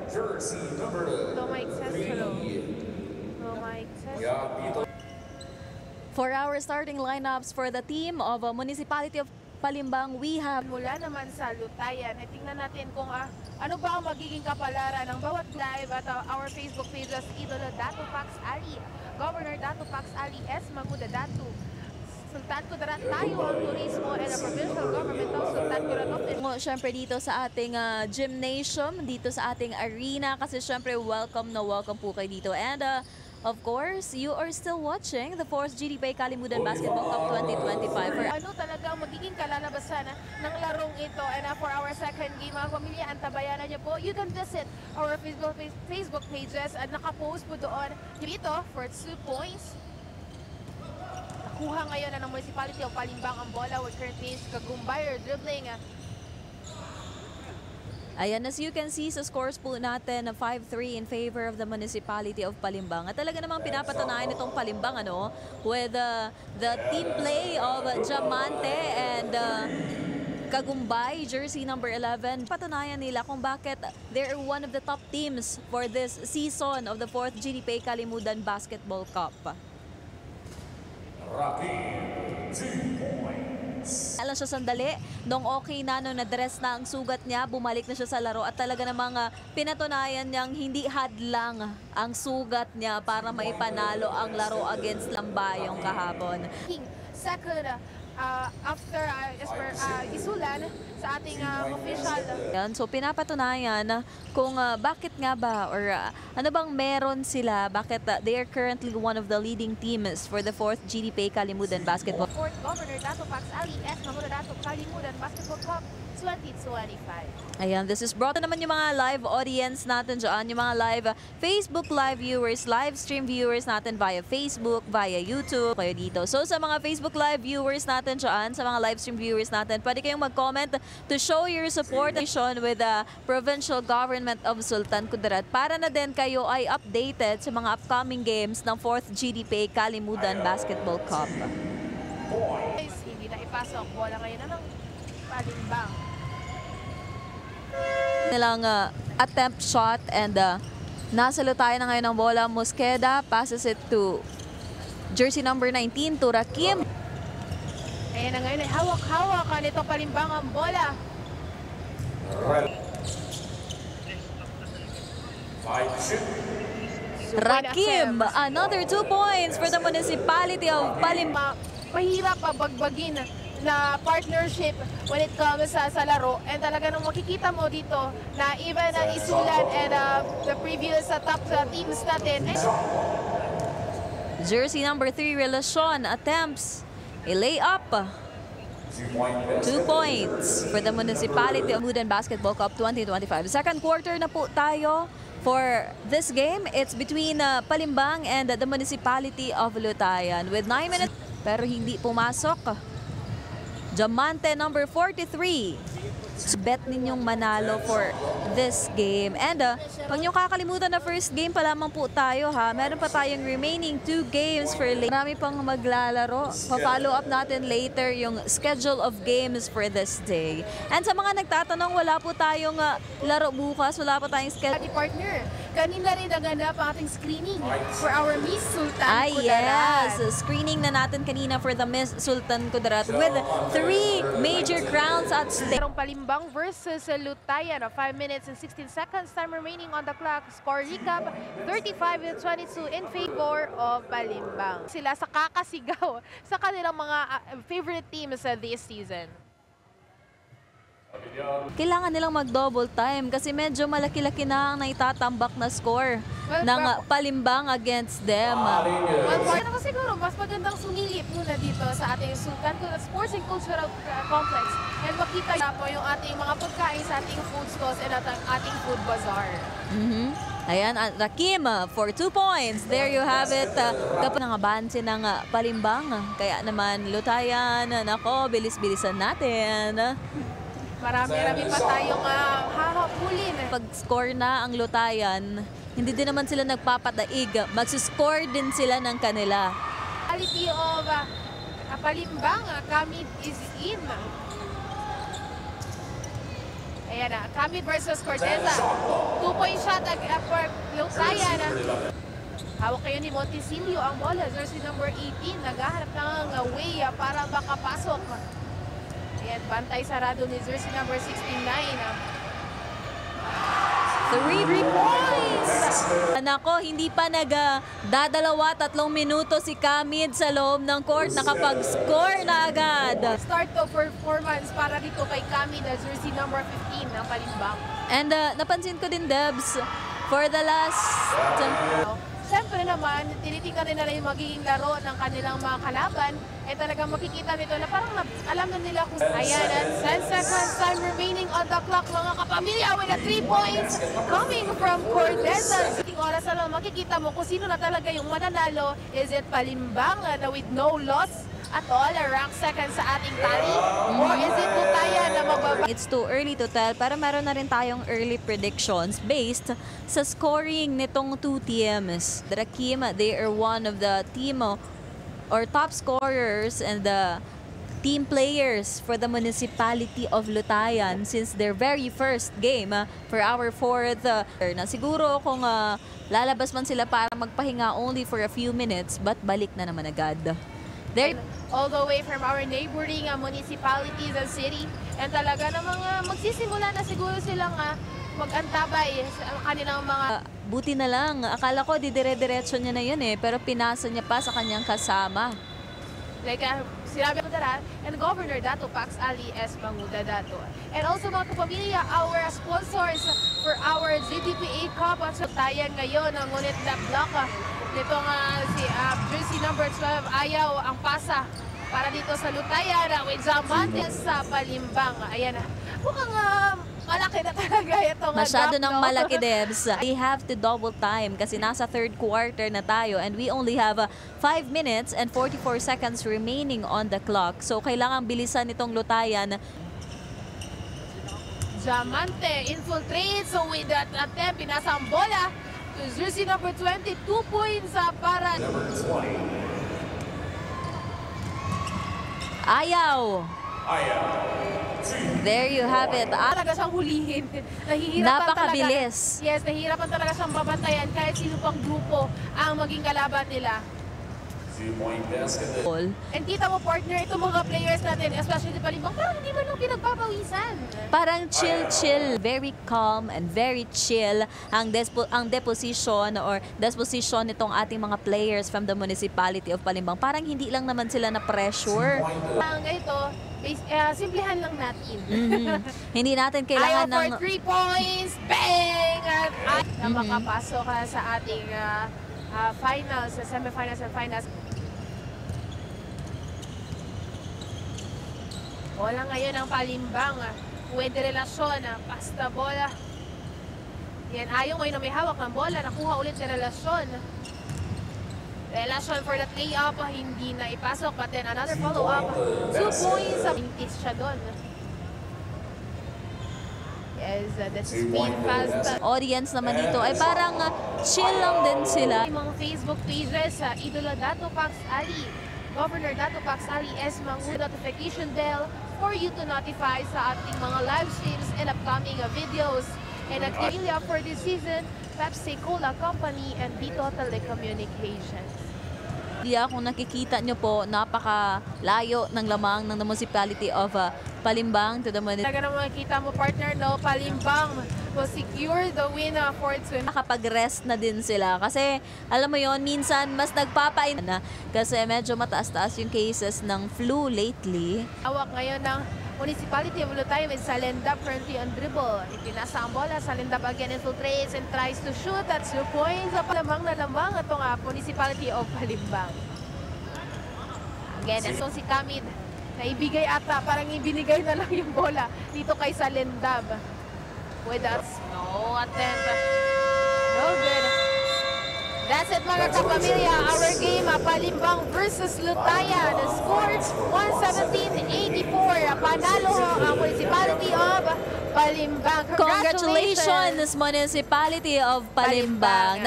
jersey number 3. 4 our starting lineups for the team of Municipality of Palimbang. We have mula naman sa Lutayan. Tingnan natin kung ano ba ang magiging kapalaran ng bawat live at our Facebook pages. Idolo Dato Pax Ali, Governor Dato Pax Ali S. Maguda Dato, Sultan Kudarat tayo ang turismo and the provincial government of Sultan Kudarat Office. Siyempre dito sa ating gymnasium, dito sa ating arena, kasi siyempre welcome na welcome po kayo dito. And of course, you are still watching the 4th GDP Kalimudan Basketball Cup 2025. Ano talagang magiging kalalabasan ng larong ito? And for our second game, mga pamilya, antabayanan niyo po. You can visit our Facebook pages at nakapost po doon. Dito, for 2 points. Nakuha ngayon ng Municipality of Palimbang ang bola with Curtis Kagumbay or dribbling. Ayan, as you can see sa scores po natin, 5-3 in favor of the Municipality of Palimbang. At talaga namang pinapatunayan itong Palimbang with the team play of Diamante and Kagumbay, jersey number 11. Patunayan nila kung bakit they're one of the top teams for this season of the 4th GDP Kalimudan Basketball Cup. Rakim, 2 points. Alam siya sandali, nung okay na, nung na-dress na ang sugat niya, bumalik na siya sa laro at talaga namang pinatunayan niyang hindi hadlang ang sugat niya para maipanalo ang laro against Lambayong kahapon. Second, after isulan sa ating official. Yan, so pinapatunayan kung bakit nga ba or ano bang meron sila, bakit they are currently one of the leading teams for the 4th GDP Kalimudan Basketball. 4th Governor Dato Pax Ali S. Maguda Dato Kalimudan Basketball Cup 2025. Ayan, this is brought naman yung mga live audience natin dyan, yung mga live Facebook live viewers, live stream viewers natin via Facebook, via YouTube, kayo dito. So sa mga Facebook live viewers natin dyan, sa mga live stream viewers natin, pwede kayong mag-comment to show your support with the provincial government of Sultan Kudarat para na din kayo ay updated sa mga upcoming games ng 4th GDP Kalimudan Basketball Cup. Hindi na ipasok, bola ngayon na ng Palimbang. Nilang attempt shot and nasalo tayo na ngayon ng bola. Mosqueda passes it to jersey number 19 to Rakim. Ayan na ngayon ay hawak-hawak nito Palimbang ang bola. Rakim, another 2 points for the Municipality of Palimbang. Mahirap bagbagin na partnership when it comes sa laro. And talaga nung makikita mo dito na even isulan and the previous top teams natin. Jersey number 3, Relacion attempts a layup. 2 points for the Municipality of Kalimudan Basketball Cup 2025. Second quarter na po tayo for this game. It's between Palimbang and the Municipality of Lutayan with 9 minutes. Pero hindi pumasok. Diamante number 43. Bet ninyong manalo for this game. And huwag nyo kakalimutan na first game pa lamang po tayo ha. Meron pa tayong remaining 2 games for later. Marami pang maglalaro. Pa-follow up natin later yung schedule of games for this day. And sa mga nagtatanong, wala po tayong laro bukas. Wala po tayong schedule. Partner, kanina rin naganap ang ating screening for our Miss Sultan Kudarat. Yes, screening na natin kanina for the Miss Sultan Kudarat with 3 major crowns at stake. Palimbang versus Lutayan, 5 minutes and 16 seconds time remaining on the clock. Score recap, 35-22 in favor of Palimbang. Sila sa kakasigaw sa kanilang mga favorite teams this season. Kailangan nilang mag-double time kasi medyo malaki-laki na ang naitatambak na score ng Palimbang against them. Well, siguro mas magandang sumilip muna dito sa ating Sultan Kudarat Sports and Cultural Complex and makita po yung ating mga pagkain sa ating food stalls and ating food bazaar. Ayan, Rakim for 2 points. There you have it. Kapag nangabansin ng Palimbang, kaya naman Lutayan, nako, bilis-bilisan natin. Marami-rami pa tayong hahabulin. Pag-score na ang Lutayan, hindi din naman sila nagpapadaig. Mag-score din sila ng kanila. Quality of Palimbang, Kamid is in. Ayan na, Camid versus Corteza. 2-point shot for Lutayan. Hawak kayo ni Montesilio ang bola. Jersey number 18, naghahanap ng way para makapasok. Ayan, bantay sarado ni jersey number 69. 3 points! Nako, hindi pa nagdadalawa 3 minuto si Camid sa loob ng court. Nakapag-score na agad. Start of performance para dito kay Camid, jersey number 15 ng Palimbang. And napansin ko din, Debs, for the last... Siyempre naman, tinitingnan din nila yung magiging laro ng kanilang mga kalaban. Eh talagang makikita nito na parang alam na nila kung... Ayan, at 10 seconds time remaining on the clock, mga kapamilya, with the 3 points coming from Corteza. Sa oras na lang, makikita mo kung sino na talaga yung mananalo. Is it Palimbang na with no loss at all, rank second sa ating tally? Or is it Lutayan na magbaba? It's too early to tell, pero meron na rin tayong early predictions based sa scoring nitong two teams. Drakim, they are one of the team or top scorers and the team players for the municipality of Lutayan since their very first game for our fourth na siguro kung lalabas man sila para magpahinga only for a few minutes, but balik na naman agad. There, all the way from our neighboring municipalities and city. And talaga na magsisimula na siguro silang mag-antabay sa kanilang mga... buti na lang, akala ko didire-diretso niya na yun pero pinasa niya pa sa kanyang kasama. Like sinabi ko dara, and Governor Dato Pax Ali S. Manguda Dato. And also mga kapamilya, our sponsors for our GDPA Cup at Lutayan ngayon, ang ngunit na block dito nga si jersey number 12, ayaw ang pasa para dito sa Lutayan with Zamantes sa Palimbang. Ayan na. Mukhang malaki na talaga itong Masyado drop, ng no? malaki, Debs. We have to double time kasi nasa third quarter na tayo and we only have 5 minutes and 44 seconds remaining on the clock. So kailangan bilisan itong Lutayan. Diamante infiltrates, so with that attempt, pinasa ang bola to jersey number 20, 2 points para... Number 20. Ayaw! Ayaw. There you have it. Talaga siyang hulihin. Nahihirapan Napakabilis. talaga. Yes, nahihirapan talaga siyang babantayan kahit sino pang grupo ang maging kalaban nila. 2-point basket. And kita mo, partner, itong mga players natin, especially di Palimbang, parang hindi man lang pinagpapawisan. Parang chill, very calm and very chill ang deposition or disposition nitong ating mga players from the municipality of Palimbang. Parang hindi lang naman sila na pressure. Ang ito, simplihan lang natin. Hindi natin kailangan Ayaw ng... for 3 points, bang! At na makapasok sa ating finals, semifinals and finals. Bola ngayon ang Palimbang. Pwede relasyon, pasta bola. Yan, ayaw ngayon na may hawak ng bola. Nakuha ulit ni relasyon. Relasyon for the play-up, hindi na ipasok. But then another follow-up. 2 points. Mintis siya doon. Yes, that's speed fast. Audience naman dito ay parang chill lang din sila. Mga Facebook pages, Idolo Dato Pax Ali, Governor Dato Pax Ali S. Manguda, notification bell for you to notify sa ating mga live streams and upcoming videos. And at Clelia for this season, Pepsi Cola Company and Dito Telecommunications. Kung nakikita nyo po, napakalayo ng lamang ng the municipality of Palimbang to the municipality. Talaga naman makikita mo, partner, no? Palimbang will secure the win for tonight. Nakapag-rest na din sila kasi alam mo yon, minsan mas nagpapain na kasi medyo mataas-taas yung cases ng flu lately. Awak ngayon ng Municipality of Lutayan with Salendab currently on dribble. Ipinasa ang bola, Salendab again infiltrates and tries to shoot. That's 2 points. Lamang na lamang itong Municipality of Palimbang. Again, ito si Camid na ibigay ata, parang ibinigay na lang yung bola dito kay Salendab. With that, no attempt. No good. That's it mga kapamilya, our game, Palimbang versus Lutayan. The score, 117-84. Panalo ang Municipality of Palimbang. Congratulations, Municipality of Palimbang.